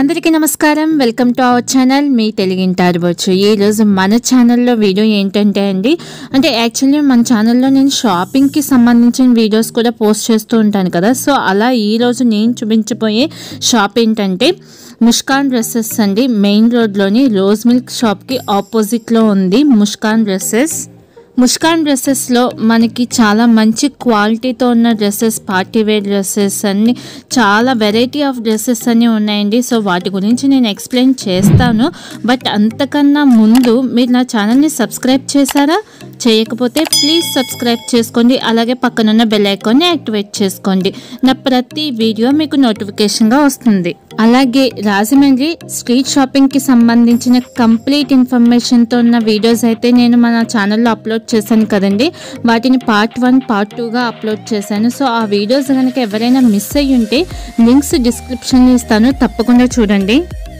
అందరికీ నమస్కారం welcome to our channel మీ తెలుగింటారవచ్చు ఈ రోజు మన ఛానల్లో వీడియో ఏంటంటే అంటే యాక్చువల్లీ మన ఛానల్లో నేను షాపింగ్ కి సంబంధించిన వీడియోస్ కూడా పోస్ట్ చేస్తూ ఉంటాను కదా సో అలా ఈ రోజు నేను చూపించబోయే షాప్ ఏంటంటే ముస్కాన్ డ్రెస్సెస్ అండి మెయిన్ రోడ్ లోని రోజ్ మిల్క్ షాప్ కి ఆపోజిట్ లో ఉంది ముస్కాన్ డ్రెస్సెస్ లో మనకి చాలా మంచి క్వాలిటీతో ఉన్న డ్రెస్సెస్ పార్టీ వేర్ డ్రెస్సెస్ అన్ని చాలా వెరైటీ ఆఫ్ డ్రెస్సెస్ అన్ని ఉన్నాయండి సో వాటి గురించి నేను ఎక్స్ప్లెయిన్ చేస్తాను బట్ అంతకన్నా ముందు మీరు నా ఛానల్ని సబ్స్క్రైబ్ చేశారా చేయకపోతే ప్లీజ్ సబ్స్క్రైబ్ చేసుకోండి అలాగే పక్కనున్న బెల్ ఐకాన్ని యాక్టివేట్ చేసుకోండి నా ప్రతి వీడియో మీకు నోటిఫికేషన్గా వస్తుంది అలాగే రాజమండ్రి స్ట్రీట్ షాపింగ్కి సంబంధించిన కంప్లీట్ ఇన్ఫర్మేషన్తో ఉన్న వీడియోస్ అయితే నేను మన ఛానల్లో అప్లోడ్ చేశాను కదండి వాటిని పార్ట్ 1 పార్ట్ 2గా అప్లోడ్ చేశాను సో ఆ వీడియోస్ కనుక ఎవరైనా మిస్ అయ్యి ఉంటే లింక్స్ డిస్క్రిప్షన్లో ఇస్తాను తప్పకుండా చూడండి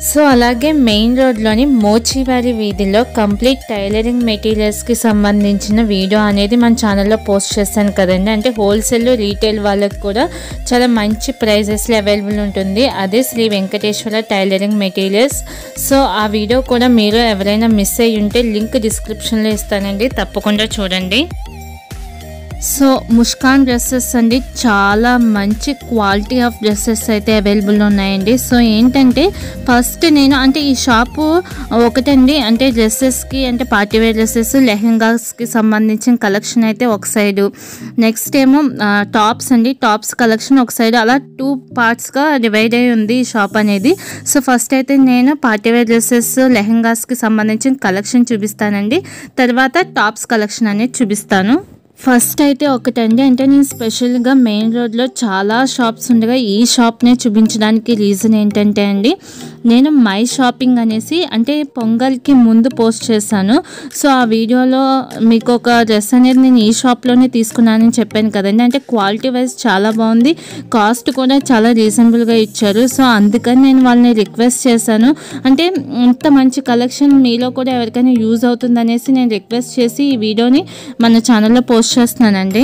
సో అలాగే మెయిన్ రోడ్లోని మోచివారి వీధిలో కంప్లీట్ టైలరింగ్ మెటీరియల్స్కి సంబంధించిన వీడియో అనేది మన ఛానల్లో పోస్ట్ చేశాను కదండి అంటే హోల్సేల్ రీటైల్ వాళ్ళకి కూడా చాలా మంచి ప్రైజెస్లో అవైలబుల్ ఉంటుంది అదే Shri Venkateshwara tailoring materials so ఆ వీడియో కూడా మీరు ఎవరైనా మిస్ అయ్యి ఉంటే లింక్ డిస్క్రిప్షన్లో ఇస్తానండి తప్పకుండా చూడండి సో ముస్కాన్ డ్రెస్సెస్ అండి చాలా మంచి క్వాలిటీ ఆఫ్ డ్రెస్సెస్ అయితే అవైలబుల్ ఉన్నాయండి సో ఏంటంటే ఫస్ట్ నేను అంటే ఈ షాపు ఒకటండి అంటే డ్రెస్సెస్కి అంటే పార్టీ వేర్ డ్రెస్సెస్ లెహెంగాస్కి సంబంధించిన కలెక్షన్ అయితే ఒక సైడు నెక్స్ట్ ఏమో టాప్స్ అండి టాప్స్ కలెక్షన్ ఒక సైడ్ అలా 2 పార్ట్స్గా డివైడ్ అయి ఉంది ఈ షాప్ అనేది సో ఫస్ట్ అయితే నేను పార్టీ వేర్ డ్రెస్సెస్ లెహెంగాస్కి సంబంధించిన కలెక్షన్ చూపిస్తానండి తర్వాత టాప్స్ కలెక్షన్ అనేది చూపిస్తాను ఫస్ట్ అయితే ఒకటండి అంటే నేను స్పెషల్గా మెయిన్ రోడ్లో చాలా షాప్స్ ఉండగా ఈ షాప్నే చూపించడానికి రీజన్ ఏంటంటే అండి నేను మై షాపింగ్ అనేసి అంటే పొంగల్కి ముందు పోస్ట్ చేశాను సో ఆ వీడియోలో మీకు ఒక డ్రెస్ అనేది నేను ఈ షాప్లోనే తీసుకున్నానని చెప్పాను కదండి అంటే క్వాలిటీ వైజ్ చాలా బాగుంది కాస్ట్ కూడా చాలా రీజనబుల్గా ఇచ్చారు సో అందుకని నేను వాళ్ళని రిక్వెస్ట్ చేశాను అంటే ఇంత మంచి కలెక్షన్ మీలో కూడా ఎవరికైనా యూజ్ అవుతుంది అనేసి నేను రిక్వెస్ట్ చేసి ఈ వీడియోని మన ఛానల్లో పోస్ట్ చేస్తున్నానండి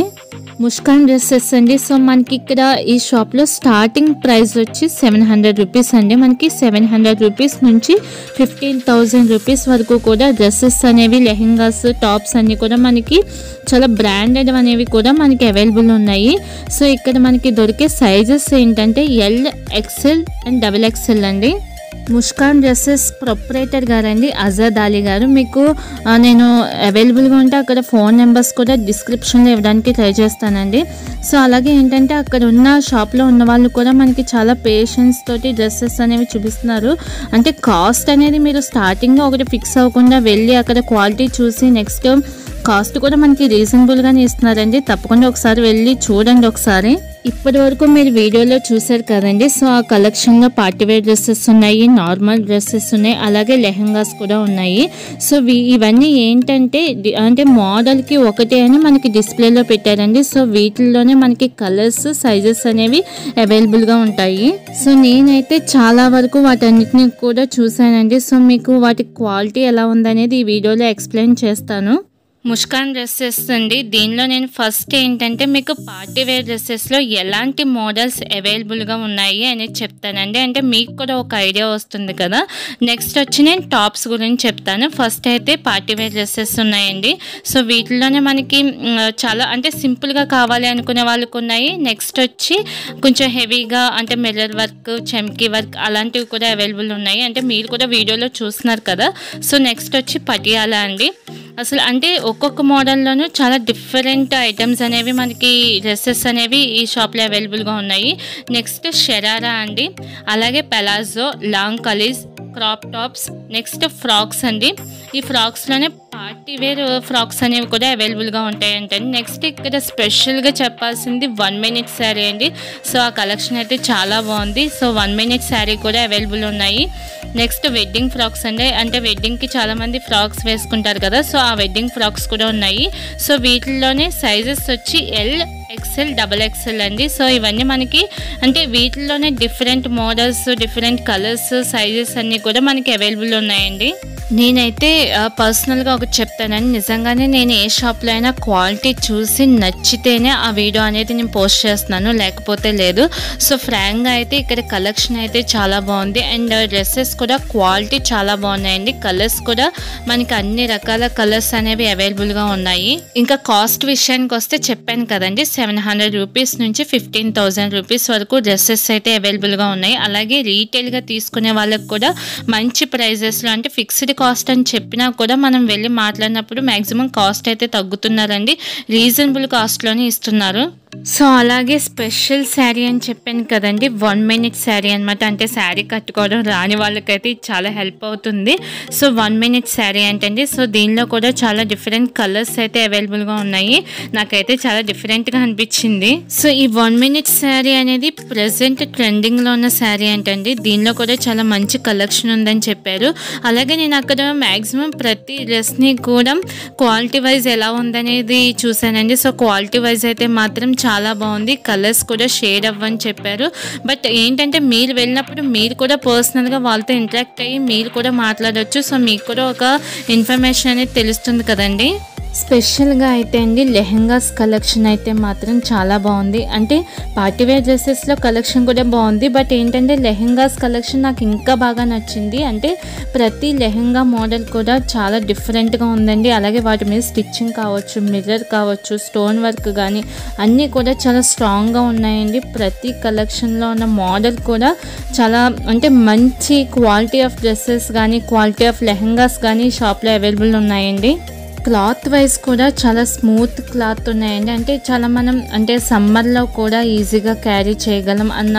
ముస్కాన్ డ్రెస్సెస్ అండి సో మనకి ఇక్కడ ఈ షాప్లో స్టార్టింగ్ ప్రైస్ వచ్చి 700 రూపీస్ అండి మనకి 700 రూపీస్ నుంచి 15,000 రూపీస్ వరకు కూడా డ్రెస్సెస్ అనేవి లెహెంగాస్ టాప్స్ అన్నీ కూడా మనకి చాలా బ్రాండెడ్ అనేవి కూడా మనకి అవైలబుల్ ఉన్నాయి సో ఇక్కడ మనకి దొరికే సైజెస్ ఏంటంటే ఎల్ ఎక్సెల్ అండ్ XXL అండి ముస్కాన్ డ్రెస్సెస్ ప్రొపరేటర్ గారండి అజాద్ అలీ గారు మీకు నేను అవైలబుల్గా ఉంటే అక్కడ ఫోన్ నెంబర్స్ కూడా డిస్క్రిప్షన్లో ఇవ్వడానికి ట్రై చేస్తానండి సో అలాగే ఏంటంటే అక్కడ ఉన్న షాప్లో ఉన్న వాళ్ళు కూడా మనకి చాలా పేషెన్స్ తోటి డ్రెస్సెస్ అనేవి చూపిస్తున్నారు అంటే కాస్ట్ అనేది మీరు స్టార్టింగ్లో ఒకటి ఫిక్స్ అవ్వకుండా వెళ్ళి అక్కడ క్వాలిటీ చూసి నెక్స్ట్ కాస్ట్ కూడా మనకి రీజనబుల్గానే ఇస్తున్నారండి తప్పకుండా ఒకసారి వెళ్ళి చూడండి ఒకసారి ఇప్పటి వరకు మీరు వీడియోలో చూసారు కదండి సో ఆ కలెక్షన్లో పార్టీవేర్ డ్రెస్సెస్ ఉన్నాయి నార్మల్ డ్రెస్సెస్ ఉన్నాయి అలాగే లెహెంగాస్ కూడా ఉన్నాయి సో ఇవన్నీ ఏంటంటే అంటే మోడల్కి ఒకటే అని మనకి డిస్ప్లేలో పెట్టారండి సో వీటిల్లోనే మనకి కలర్స్ సైజెస్ అనేవి అవైలబుల్గా ఉంటాయి సో నేనైతే చాలా వరకు వాటన్నిటిని కూడా చూసానండి సో మీకు వాటి క్వాలిటీ ఎలా ఉందనేది ఈ వీడియోలో ఎక్స్ప్లెయిన్ చేస్తాను ముస్కాన్ డ్రెస్సెస్ అండి దీనిలో నేను ఫస్ట్ ఏంటంటే మీకు పార్టీ వేర్ డ్రెస్సెస్లో ఎలాంటి మోడల్స్ అవైలబుల్గా ఉన్నాయి అనేది చెప్తానండి అంటే మీకు కూడా ఒక ఐడియా వస్తుంది కదా నెక్స్ట్ వచ్చి నేను టాప్స్ గురించి చెప్తాను ఫస్ట్ అయితే పార్టీ వేర్ డ్రెస్సెస్ ఉన్నాయండి సో వీటిలోనే మనకి చాలా అంటే సింపుల్గా కావాలి అనుకునే వాళ్ళకు ఉన్నాయి నెక్స్ట్ వచ్చి కొంచెం హెవీగా అంటే మిర్రర్ వర్క్ చమ్కీ వర్క్ అలాంటివి కూడా అవైలబుల్ ఉన్నాయి అంటే మీరు కూడా వీడియోలో చూస్తున్నారు కదా సో నెక్స్ట్ వచ్చి పటియాలా అండి అసలు అంటే ఒక్కొక్క మోడల్లోనూ చాలా డిఫరెంట్ ఐటమ్స్ అనేవి మనకి డ్రెస్సెస్ అనేవి ఈ షాప్లో అవైలబుల్గా ఉన్నాయి నెక్స్ట్ షరారా అండి అలాగే palazzo long Kallis crop tops next frocks అండి ఈ ఫ్రాక్స్లోనే పార్టీ వేర్ ఫ్రాక్స్ అనేవి కూడా అవైలబుల్గా ఉంటాయంటే నెక్స్ట్ ఇక్కడ స్పెషల్గా చెప్పాల్సింది 1 మినిట్ శారీ అండి సో ఆ కలెక్షన్ అయితే చాలా బాగుంది సో 1 మినిట్ శారీ కూడా అవైలబుల్ ఉన్నాయి నెక్స్ట్ వెడ్డింగ్ ఫ్రాక్స్ అండి అంటే వెడ్డింగ్కి చాలామంది ఫ్రాక్స్ వేసుకుంటారు కదా సో ఆ వెడ్డింగ్ ఫ్రాక్స్ కూడా ఉన్నాయి సో వీటిల్లోనే సైజెస్ వచ్చి ఎల్ XL XXL అండి సో ఇవన్నీ మనకి అంటే వీటిల్లోనే different models different colours sizes అన్నీ కూడా మనకి అవైలబుల్ ఉన్నాయండి నేనైతే పర్సనల్‌గా ఒకటి చెప్తానండి. నిజంగానే నేను ఏ షాప్‌లో అయినా క్వాలిటీ చూసి నచ్చితేనే ఆ వీడియో అనేది నేను పోస్ట్ చేస్తున్నాను. లేకపోతే లేదు. సో, ఫ్రాంక్‌గా అయితే ఇక్కడ కలెక్షన్ అయితే చాలా బాగుంది. అండ్ డ్రెసెస్ కూడా క్వాలిటీ చాలా బాగున్నాయండి. కలర్స్ కూడా మనకి అన్ని రకాల కలర్స్ అనేవి అవైలబుల్‌గా ఉన్నాయి. ఇంకా కాస్ట్ విషయానికి వస్తే చెప్పాను కదండి, 700 రూపీస్ నుంచి 15,000 రూపీస్ వరకు డ్రెసెస్ అయితే అవైలబుల్‌గా ఉన్నాయి. అలాగే రీటైల్‌గా తీసుకునే వాళ్ళకి కూడా మంచి ప్రైజెస్‌లో, అంటే ఫిక్స్డ్ కాస్ట్ అని చెప్పినా కూడా మనం వెళ్ళి మాట్లాడినప్పుడు మ్యాక్సిమం కాస్ట్ అయితే తగ్గుతున్నారండి. రీజనబుల్ కాస్ట్‌లోనే ఇస్తున్నారు. సో, అలాగే స్పెషల్ శారీ అని చెప్పాను కదండి, 1 మినిట్ శారీ అనమాట. అంటే శారీ కట్టుకోవడం రాని వాళ్ళకైతే ఇది చాలా హెల్ప్ అవుతుంది. సో, 1 మినిట్ శారీ ఏంటండి. సో, దీనిలో కూడా చాలా డిఫరెంట్ కలర్స్ అయితే అవైలబుల్‌గా ఉన్నాయి. నాకైతే చాలా డిఫరెంట్‌గా అనిపించింది. సో, ఈ 1 మినిట్ శారీ అనేది ప్రెజెంట్ ట్రెండింగ్‌లో ఉన్న శారీ ఏంటండి. దీనిలో కూడా చాలా మంచి కలెక్షన్ ఉందని చెప్పారు. అలాగే నేను అక్కడ మ్యాక్సిమం ప్రతి డ్రెస్ని కూడా క్వాలిటీ వైజ్ ఎలా ఉందనేది చూశానండి. సో, క్వాలిటీ వైజ్ అయితే మాత్రం చాలా బాగుంది. కలర్స్ కూడా షేడ్ అవ్వని చెప్పారు. బట్ ఏంటంటే మీరు వెళ్ళినప్పుడు మీరు కూడా పర్సనల్గా వాళ్ళతో ఇంటరాక్ట్ అయ్యి మీరు కూడా మాట్లాడవచ్చు. సో, మీకు కూడా ఒక ఇన్ఫర్మేషన్ అనేది తెలుస్తుంది కదండి. స్పెషల్గా అయితే అండి లెహెంగాస్ కలెక్షన్ అయితే మాత్రం చాలా బాగుంది. అంటే పార్టీవేర్ డ్రెస్సెస్లో కలెక్షన్ కూడా బాగుంది. బట్ ఏంటంటే లెహెంగాస్ కలెక్షన్ నాకు ఇంకా బాగా నచ్చింది. అంటే ప్రతి లెహెంగా మోడల్ కూడా చాలా డిఫరెంట్గా ఉందండి. అలాగే వాటి మీద స్టిచ్చింగ్ కావచ్చు, మిర్రర్ కావచ్చు, స్టోన్ వర్క్ కానీ అన్నీ కూడా చాలా స్ట్రాంగ్గా ఉన్నాయండి. ప్రతి కలెక్షన్లో ఉన్న మోడల్ కూడా చాలా అంటే మంచి క్వాలిటీ ఆఫ్ డ్రెస్సెస్ కానీ క్వాలిటీ ఆఫ్ లెహెంగాస్ కానీ షాప్లో అవైలబుల్ ఉన్నాయండి. క్లాత్ వైజ్ కూడా చాలా స్మూత్ క్లాత్ ఉన్నాయండి. అంటే చాలా మనం అంటే సమ్మర్లో కూడా ఈజీగా క్యారీ చేయగలం అన్న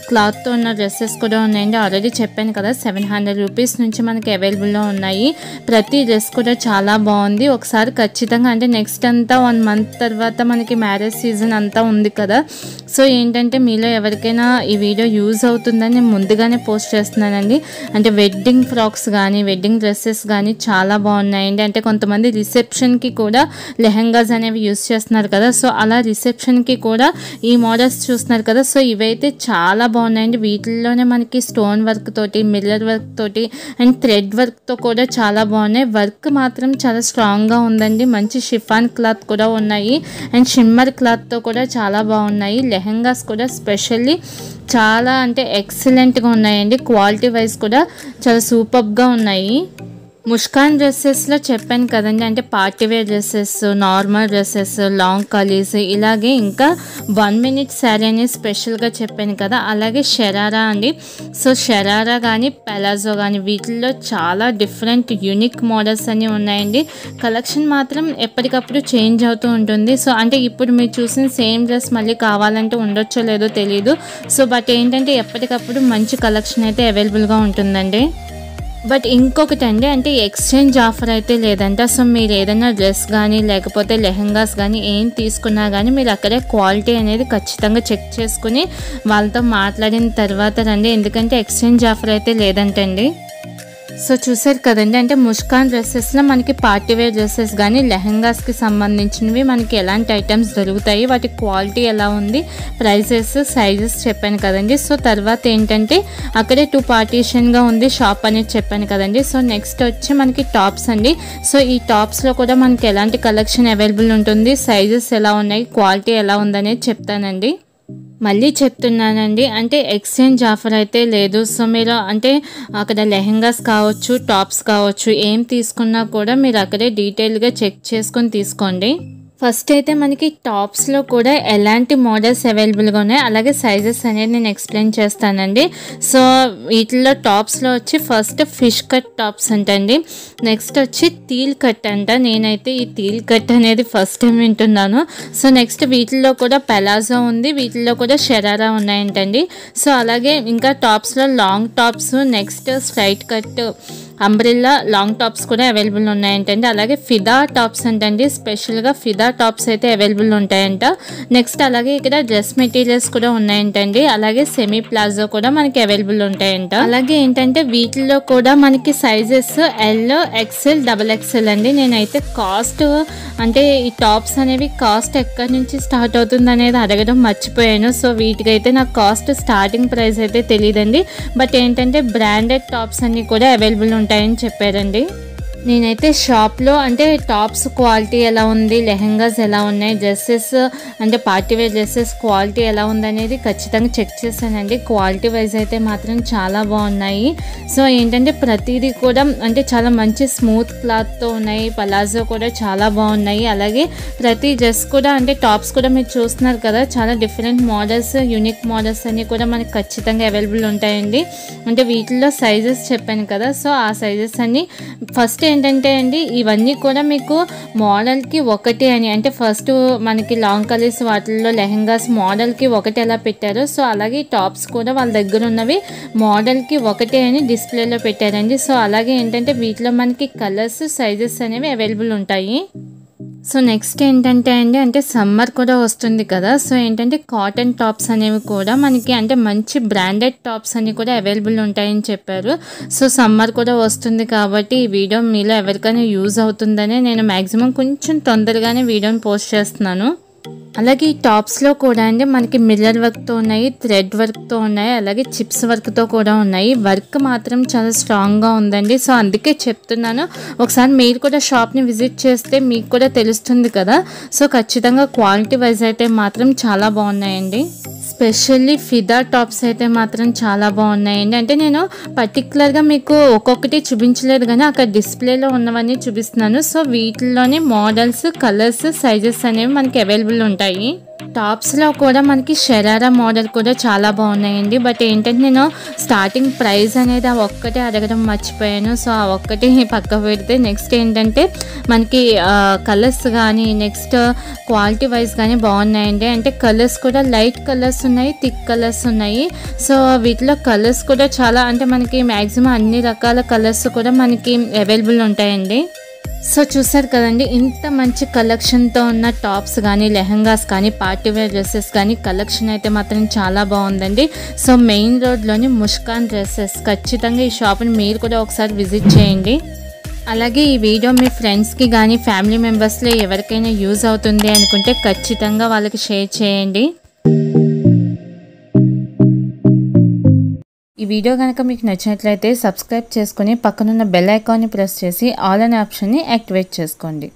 క్లాత్తో ఉన్న డ్రెస్సెస్ కూడా ఉన్నాయండి. ఆల్రెడీ చెప్పాను కదా, 700 రూపీస్ నుంచి మనకి అవైలబుల్లో ఉన్నాయి. ప్రతి డ్రెస్ కూడా చాలా బాగుంది. ఒకసారి ఖచ్చితంగా అంటే నెక్స్ట్ అంతా 1 మంత్ తర్వాత మనకి మ్యారేజ్ సీజన్ అంతా ఉంది కదా. సో, ఏంటంటే మీలో ఎవరికైనా ఈ వీడియో యూజ్ అవుతుందని నేను ముందుగానే పోస్ట్ చేస్తున్నానండి. అంటే వెడ్డింగ్ ఫ్రాక్స్ కానీ వెడ్డింగ్ డ్రెస్సెస్ కానీ చాలా బాగున్నాయండి. అంటే కొంతమంది రిసెప్షన్కి కూడా లెహెంగాస్ అనేవి యూస్ చేస్తున్నారు కదా. సో, అలా రిసెప్షన్కి కూడా ఈ మోడల్స్ చూస్తున్నారు కదా. సో, ఇవైతే చాలా బాగున్నాయండి. వీటిల్లోనే మనకి స్టోన్ వర్క్ తోటి, మిర్రర్ వర్క్ తోటి అండ్ థ్రెడ్ వర్క్తో కూడా చాలా బాగున్నాయి. వర్క్ మాత్రం చాలా స్ట్రాంగ్గా ఉందండి. మంచి షిఫాన్ క్లాత్ కూడా ఉన్నాయి అండ్ షిమ్మర్ క్లాత్తో కూడా చాలా బాగున్నాయి. లెహెంగాస్ కూడా స్పెషల్లీ చాలా అంటే ఎక్సలెంట్గా ఉన్నాయండి. క్వాలిటీ వైజ్ కూడా చాలా సూపర్గా ఉన్నాయి. ముస్కాన్ డ్రెస్సెస్లో చెప్పాను కదండి, అంటే party wear dresses, normal dresses, long కలీస్, ఇలాగే ఇంకా 1 మినిట్ శారీ అనేది స్పెషల్గా చెప్పాను కదా. అలాగే షరారా అండి. సో, షరారా కానీ పెలాజో కానీ వీటిల్లో చాలా డిఫరెంట్ యూనిక్ మోడల్స్ అన్నీ ఉన్నాయండి. కలెక్షన్ మాత్రం ఎప్పటికప్పుడు చేంజ్ అవుతూ ఉంటుంది. సో, అంటే ఇప్పుడు మీరు చూసిన సేమ్ డ్రెస్ మళ్ళీ కావాలంటే ఉండొచ్చో లేదో తెలియదు. సో, బట్ ఏంటంటే ఎప్పటికప్పుడు మంచి కలెక్షన్ అయితే అవైలబుల్గా ఉంటుందండి. బట్ ఇంకొకటి అండి, అంటే ఎక్స్చేంజ్ ఆఫర్ అయితే లేదంట. సో, మీరు ఏదైనా డ్రెస్ కానీ లేకపోతే లెహెంగాస్ కానీ ఏం తీసుకున్నా కానీ మీరు అక్కడే క్వాలిటీ అనేది ఖచ్చితంగా చెక్ చేసుకుని వాళ్ళతో మాట్లాడిన తర్వాత రండి. ఎందుకంటే ఎక్స్చేంజ్ ఆఫర్ అయితే లేదంటండి. సో, చూసారు కదండి, అంటే ముస్కాన్ డ్రెస్సెస్లో మనకి పార్టీవేర్ డ్రెస్సెస్ కానీ లెహెంగాస్కి సంబంధించినవి మనకి ఎలాంటి ఐటమ్స్ దొరుకుతాయి, వాటి క్వాలిటీ ఎలా ఉంది, ప్రైసెస్, సైజెస్ చెప్పాను కదండి. సో, తర్వాత ఏంటంటే అక్కడే 2 పార్టీషన్గా ఉంది షాప్ అనేది చెప్పాను కదండి. సో, నెక్స్ట్ వచ్చి మనకి టాప్స్ అండి. సో, ఈ టాప్స్లో కూడా మనకి ఎలాంటి కలెక్షన్ అవైలబుల్ ఉంటుంది, సైజెస్ ఎలా ఉన్నాయి, క్వాలిటీ ఎలా ఉందనేది చెప్తానండి. మళ్ళీ చెప్తున్నానండి, అంటే ఎక్స్చేంజ్ ఆఫర్ అయితే లేదు. సో, మీరు అంటే అక్కడ లెహెంగాస్ కావచ్చు, టాప్స్ కావచ్చు, ఏం తీసుకున్నా కూడా మీరు అక్కడే డీటెయిల్గా చెక్ చేసుకొని తీసుకోండి. ఫస్ట్ అయితే మనకి టాప్స్లో కూడా ఎలాంటి మోడల్స్ అవైలబుల్గా ఉన్నాయి, అలాగే సైజెస్ అనేది నేను ఎక్స్ప్లెయిన్ చేస్తానండి. సో, వీటిల్లో టాప్స్లో వచ్చి ఫస్ట్ ఫిష్ కట్ టాప్స్ అంటండి. నెక్స్ట్ వచ్చి తీల్ కట్ అంట. నేనైతే ఈ తీల్ కట్ అనేది ఫస్ట్ టైం వింటున్నాను. సో, నెక్స్ట్ వీటిల్లో కూడా పెలాజో ఉంది, వీటిల్లో కూడా షరారా ఉన్నాయంటండి. సో, అలాగే ఇంకా టాప్స్లో long tops, next straight cut, umbrella long tops కూడా అవైలబుల్ ఉన్నాయంటండి. అలాగే ఫిదా టాప్స్ అంటండి. స్పెషల్గా ఫిదా టాప్స్ అయితే అవైలబుల్ ఉంటాయంట. నెక్స్ట్ అలాగే ఇక్కడ డ్రెస్ మెటీరియల్స్ కూడా ఉన్నాయంటండి. అలాగే సెమీ ప్లాజో కూడా మనకి అవైలబుల్ ఉంటాయంట. అలాగే ఏంటంటే వీటిలో కూడా మనకి సైజెస్ ఎల్, ఎక్స్ఎల్, XXL అండి. నేనైతే కాస్ట్ అంటే ఈ టాప్స్ అనేవి కాస్ట్ ఎక్కడి నుంచి స్టార్ట్ అవుతుంది అనేది అడగడం మర్చిపోయాను. సో వీటికైతే నాకు కాస్ట్ స్టార్టింగ్ ప్రైస్ అయితే తెలియదండి. బట్ ఏంటంటే బ్రాండెడ్ టాప్స్ అన్నీ కూడా అవైలబుల్ ఉంటాయని చెప్పారండి. నేనైతే షాప్లో అంటే టాప్స్ క్వాలిటీ ఎలా ఉంది, లెహెంగాస్ ఎలా ఉన్నాయి, డ్రెస్సెస్ అంటే పార్టీవేర్ డ్రెస్సెస్ క్వాలిటీ ఎలా ఉందనేది ఖచ్చితంగా చెక్ చేశానండి. క్వాలిటీ వైజ్ అయితే మాత్రం చాలా బాగున్నాయి. సో ఏంటంటే ప్రతిదీ కూడా అంటే చాలా మంచి స్మూత్ క్లాత్తో ఉన్నాయి. పలాజో కూడా చాలా బాగున్నాయి. అలాగే ప్రతి డ్రెస్ కూడా అంటే టాప్స్ కూడా మీరు చూస్తున్నారు కదా, చాలా డిఫరెంట్ మోడల్స్, యూనిక్ మోడల్స్ అన్నీ కూడా మనకి ఖచ్చితంగా అవైలబుల్ ఉంటాయండి. అంటే వీటిల్లో సైజెస్ చెప్పాను కదా, సో ఆ సైజెస్ అన్నీ ఫస్ట్ ఏంటంటే అండి ఇవన్నీ కూడా మీకు మోడల్కి ఒకటి అని అంటే ఫస్ట్ మనకి లాంగ్ కలీస్ వాటిల్లో లెహెంగాస్ మోడల్కి ఒకటి ఎలా పెట్టారో సో అలాగే టాప్స్ కూడా వాళ్ళ దగ్గర ఉన్నవి మోడల్కి ఒకటే అని డిస్ప్లేలో పెట్టారండి. సో అలాగే ఏంటంటే వీటిలో మనకి కలర్స్, సైజెస్ అనేవి అవైలబుల్ ఉంటాయి. సో నెక్స్ట్ ఏంటంటే అండి అంటే సమ్మర్ కూడా వస్తుంది కదా, సో ఏంటంటే కాటన్ టాప్స్ అనేవి కూడా మనకి అంటే మంచి బ్రాండెడ్ టాప్స్ అన్ని కూడా అవైలబుల్ ఉంటాయని చెప్పారు. సో సమ్మర్ కూడా వస్తుంది కాబట్టి ఈ వీడియో మీలో ఎవరికైనా యూజ్ అవుతుందని నేను మ్యాక్సిమం కొంచెం తొందరగానే వీడియోని పోస్ట్ చేస్తున్నాను. అలాగే ఈ టాప్స్లో కూడా అండి మనకి మిర్రర్ వర్క్తో ఉన్నాయి, థ్రెడ్ వర్క్తో ఉన్నాయి, అలాగే చిప్స్ వర్క్తో కూడా ఉన్నాయి. వర్క్ మాత్రం చాలా స్ట్రాంగ్గా ఉందండి. సో అందుకే చెప్తున్నాను, ఒకసారి మీరు కూడా షాప్ని విజిట్ చేస్తే మీకు కూడా తెలుస్తుంది కదా. సో ఖచ్చితంగా క్వాలిటీ వైజ్ అయితే మాత్రం చాలా బాగున్నాయండి. స్పెషల్లీ ఫిదా టాప్స్ అయితే మాత్రం చాలా బాగున్నాయండి. అంటే నేను పర్టికులర్గా మీకు ఒక్కొక్కటి చూపించలేదు కానీ అక్కడ డిస్ప్లేలో ఉన్నవన్నీ చూపిస్తున్నాను. సో వీటిల్లోనే మోడల్స్, కలర్స్, సైజెస్ అనేవి మనకి అవైలబుల్ ఉంటాయి. టాప్స్లో కూడా మనకి షరారా మోడల్ కూడా చాలా బాగున్నాయండి. బట్ ఏంటంటే నేను స్టార్టింగ్ ప్రైస్ అనేది ఆ ఒక్కటే అడగడం మర్చిపోయాను. సో ఆ ఒక్కటి పక్క పెడితే నెక్స్ట్ ఏంటంటే మనకి కలర్స్ కానీ నెక్స్ట్ క్వాలిటీ వైజ్ కానీ బాగున్నాయండి. అంటే కలర్స్ కూడా లైట్ కలర్స్ ఉన్నాయి, థిక్ కలర్స్ ఉన్నాయి. సో వీటిలో కలర్స్ కూడా చాలా అంటే మనకి మ్యాక్సిమం అన్ని రకాల కలర్స్ కూడా మనకి అవైలబుల్ ఉంటాయండి. సో చూసారు కదండి, ఇంత మంచి కలెక్షన్తో ఉన్న టాప్స్ కానీ, లెహంగాస్ కానీ, పార్టీవేర్ డ్రెస్సెస్ కానీ కలెక్షన్ అయితే మాత్రం చాలా బాగుందండి. సో మెయిన్ రోడ్లోని ముష్కాన్ డ్రెస్సెస్, ఖచ్చితంగా ఈ షాప్ని మీరు కూడా ఒకసారి విజిట్ చేయండి. అలాగే ఈ వీడియో మీ ఫ్రెండ్స్కి కానీ ఫ్యామిలీ మెంబర్స్లో ఎవరికైనా యూజ్ అవుతుంది అనుకుంటే ఖచ్చితంగా వాళ్ళకి షేర్ చేయండి. ఈ వీడియో కనుక మీకు నచ్చినట్లయితే సబ్స్క్రైబ్ చేసుకొని పక్కనున్న బెల్ ఐకాన్ని ప్రెస్ చేసి ఆల్ అనే ఆప్షన్ని యాక్టివేట్ చేసుకోండి.